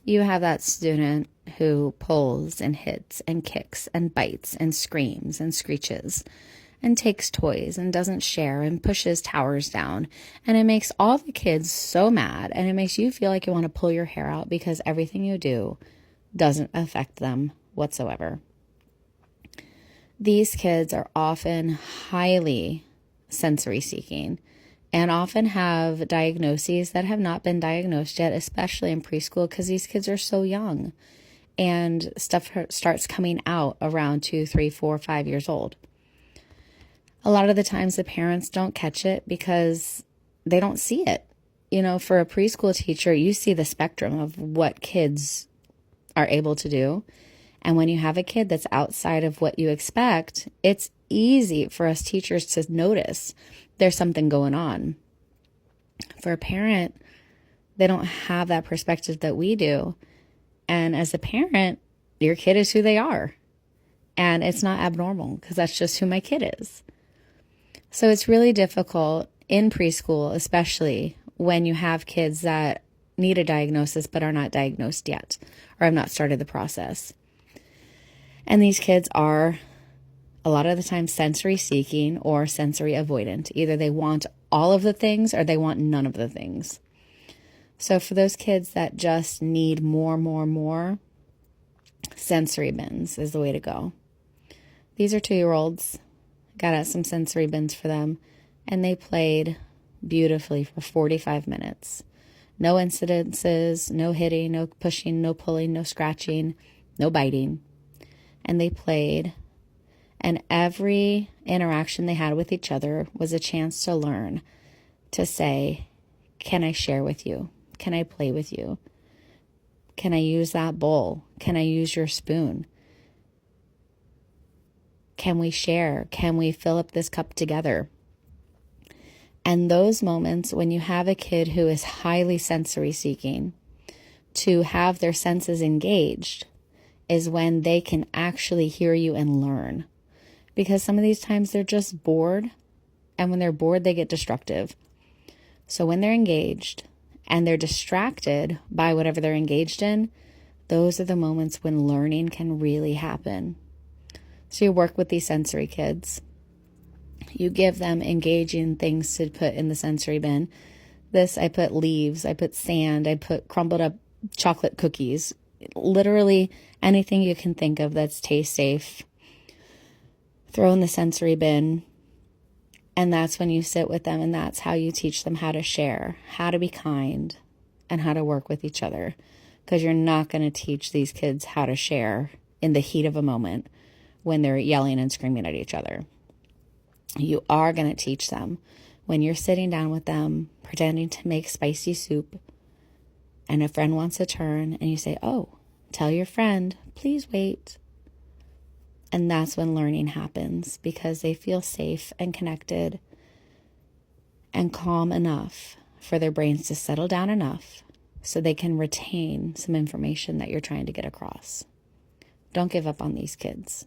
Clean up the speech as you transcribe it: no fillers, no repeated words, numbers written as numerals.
You have that student who pulls and hits and kicks and bites and screams and screeches and takes toys and doesn't share and pushes towers down. And it makes all the kids so mad, and it makes you feel like you want to pull your hair out because everything you do doesn't affect them whatsoever. These kids are often highly sensory seeking and often have diagnoses that have not been diagnosed yet, especially in preschool, because these kids are so young and stuff starts coming out around 2, 3, 4, 5 years old. A lot of the times the parents don't catch it because they don't see it. You know, for a preschool teacher, you see the spectrum of what kids are able to do. And when you have a kid that's outside of what you expect, it's easy for us teachers to notice there's something going on. For a parent, they don't have that perspective that we do. And as a parent, your kid is who they are. And it's not abnormal because that's just who my kid is. So it's really difficult in preschool, especially when you have kids that need a diagnosis but are not diagnosed yet or have not started the process. And these kids are a lot of the time sensory seeking or sensory avoidant. Either they want all of the things or they want none of the things. So for those kids that just need more, sensory bins is the way to go. These are 2-year-olds. Got out some sensory bins for them, and they played beautifully for 45 minutes. No incidences, no hitting, no pushing, no pulling, no scratching, no biting. And they played, and every interaction they had with each other was a chance to learn, to say, can I share with you? Can I play with you? Can I use that bowl? Can I use your spoon? Can we share? Can we fill up this cup together? And those moments when you have a kid who is highly sensory seeking, to have their senses engaged is when they can actually hear you and learn. Because some of these times they're just bored, and when they're bored, they get destructive. So when they're engaged and they're distracted by whatever they're engaged in, those are the moments when learning can really happen. So you work with these sensory kids. You give them engaging things to put in the sensory bin. This, I put leaves, I put sand, I put crumbled up chocolate cookies. Literally anything you can think of that's taste safe. Throw in the sensory bin. And that's when you sit with them, and that's how you teach them how to share, how to be kind, and how to work with each other. Because you're not going to teach these kids how to share in the heat of a moment when they're yelling and screaming at each other. You are going to teach them when you're sitting down with them, pretending to make spicy soup, and a friend wants a turn, and you say, oh, tell your friend, please wait. And that's when learning happens, because they feel safe and connected and calm enough for their brains to settle down enough so they can retain some information that you're trying to get across. Don't give up on these kids.